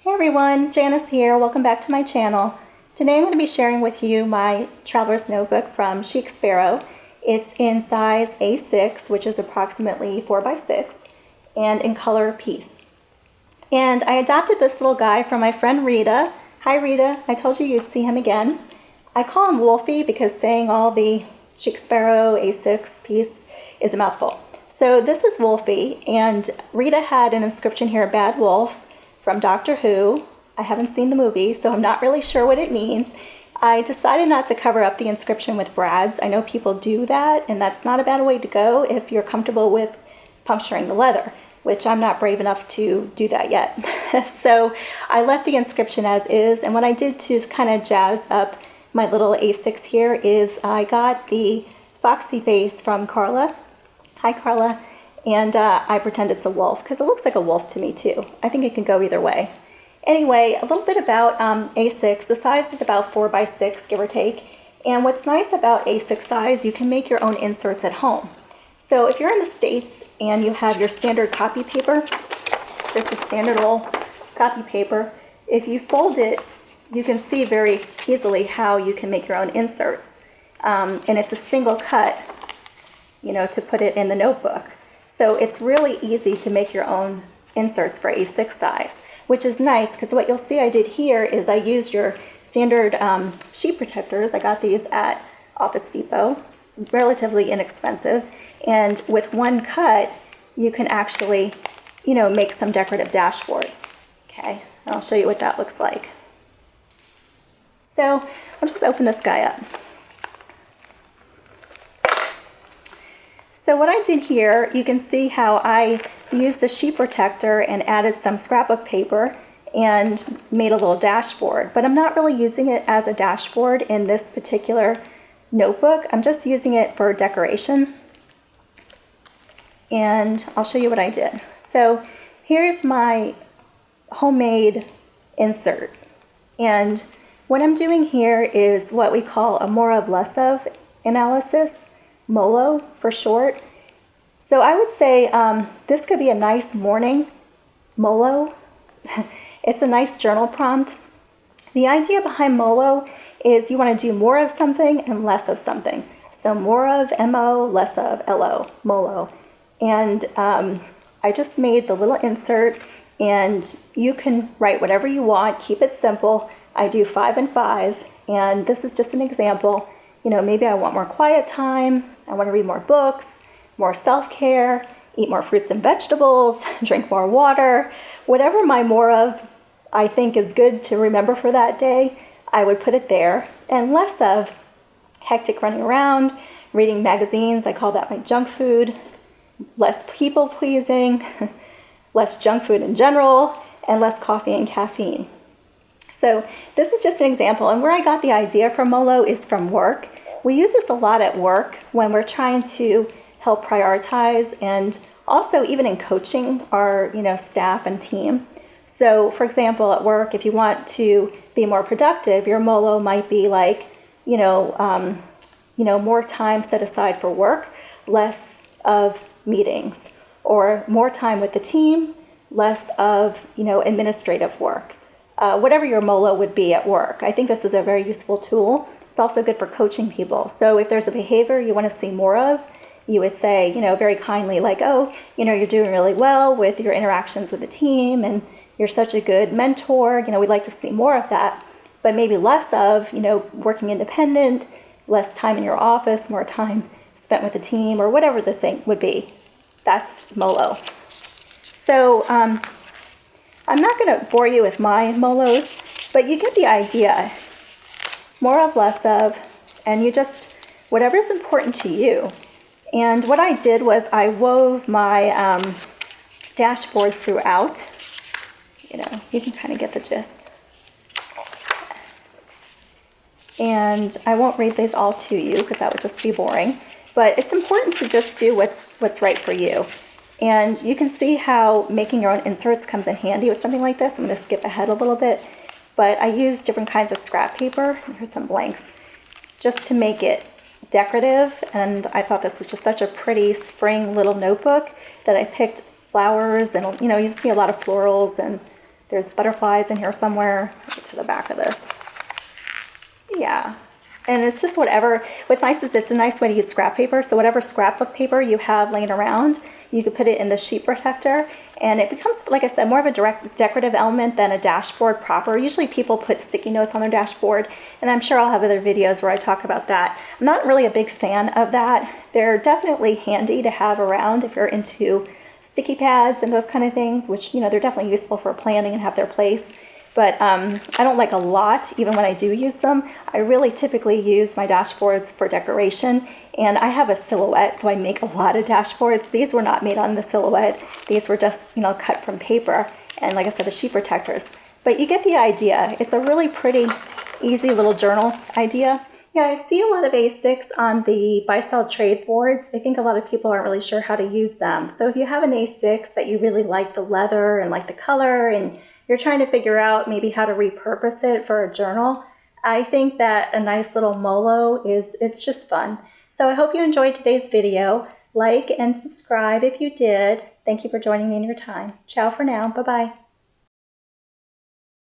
Hey everyone, Janice here. Welcome back to my channel. Today I'm going to be sharing with you my traveler's notebook from Chic Sparrow. It's in size A6, which is approximately 4 by 6, and in color Peace. And I adopted this little guy from my friend Rita. Hi Rita, I told you you'd see him again. I call him Wolfie because saying all the Chic Sparrow A6 Peace is a mouthful. So this is Wolfie, and Rita had an inscription here, Bad Wolf, from Doctor Who. I haven't seen the movie, so I'm not really sure what it means. I decided not to cover up the inscription with brads. I know people do that, and that's not a bad way to go if you're comfortable with puncturing the leather, which I'm not brave enough to do that yet. So I left the inscription as is, and what I did to kind of jazz up my little A6 here is I got the foxy face from Carla. Hi Carla. And I pretend it's a wolf because it looks like a wolf to me too. I think it can go either way. Anyway, a little bit about A6. The size is about 4 by 6, give or take. And what's nice about A6 size, you can make your own inserts at home. So if you're in the States and you have your standard copy paper, just your standard old copy paper, if you fold it, you can see very easily how you can make your own inserts. And it's a single cut, you know, to put it in the notebook. So it's really easy to make your own inserts for A6 size, which is nice because what you'll see I did here is I used your standard sheet protectors. I got these at Office Depot, relatively inexpensive. And with one cut, you can actually, you know, make some decorative dashboards. Okay, and I'll show you what that looks like. So I'll just open this guy up. So what I did here, you can see how I used the sheet protector and added some scrapbook paper and made a little dashboard. But I'm not really using it as a dashboard in this particular notebook. I'm just using it for decoration. And I'll show you what I did. So here's my homemade insert. And what I'm doing here is what we call a more of less of analysis. MOLO for short. So I would say this could be a nice morning MOLO. It's a nice journal prompt. The idea behind MOLO is you want to do more of something and less of something. So more of MO, less of LO, MOLO. And I just made the little insert, and you can write whatever you want, keep it simple. I do 5 and 5, and this is just an example. You know, maybe I want more quiet time, I want to read more books, more self-care, eat more fruits and vegetables, drink more water. Whatever my more of I think is good to remember for that day, I would put it there. And less of hectic running around, reading magazines, I call that my junk food, less people-pleasing, less junk food in general, and less coffee and caffeine. So this is just an example, and where I got the idea for MOLO is from work. We use this a lot at work when we're trying to help prioritize, and also even in coaching our staff and team. So for example, at work, if you want to be more productive, your MOLO might be like, more time set aside for work, less of meetings, or more time with the team, less of administrative work. Whatever your MOLO would be at work. I think this is a very useful tool. It's also good for coaching people. So if there's a behavior you want to see more of, you would say, very kindly, like, oh, you're doing really well with your interactions with the team, and you're such a good mentor. We'd like to see more of that, but maybe less of, working independent, less time in your office, more time spent with the team, or whatever the thing would be. That's MOLO. So, I'm not going to bore you with my MOLOs, but you get the idea. More of, less of, and you just, whatever is important to you. And what I did was I wove my dashboards throughout. You can kind of get the gist. And I won't read these all to you because that would just be boring. But it's important to just do what's right for you. And you can see how making your own inserts comes in handy with something like this. I'm going to skip ahead a little bit, but I use different kinds of scrap paper. Here's some blanks, just to make it decorative. And I thought this was just such a pretty spring little notebook that I picked flowers, and you see a lot of florals and There's butterflies in here somewhere. Let me get to the back of this. Yeah. And it's just whatever. What's nice is it's a nice way to use scrap paper. So whatever scrapbook paper you have laying around, you could put it in the sheet protector, and it becomes, like I said, more of a decorative element than a dashboard proper. Usually people put sticky notes on their dashboard, and I'm sure I'll have other videos where I talk about that. I'm not really a big fan of that. They're definitely handy to have around if you're into sticky pads and those kind of things, which, you know, they're definitely useful for planning and have their place. But I don't like a lot, even when I do use them. I really typically use my dashboards for decoration, and I have a silhouette, so I make a lot of dashboards. These were not made on the silhouette. These were just, you know, cut from paper, and like I said, the sheet protectors. But you get the idea. It's a really pretty, easy little journal idea. Yeah, I see a lot of A6 on the buy-sell trade boards. I think a lot of people aren't really sure how to use them. So if you have an A6 that you really like the leather and like the color, and you're trying to figure out maybe how to repurpose it for a journal, I think that a nice little MOLO it's just fun. So I hope you enjoyed today's video. Like and subscribe if you did. Thank you for joining me in your time. Ciao for now. Bye-bye.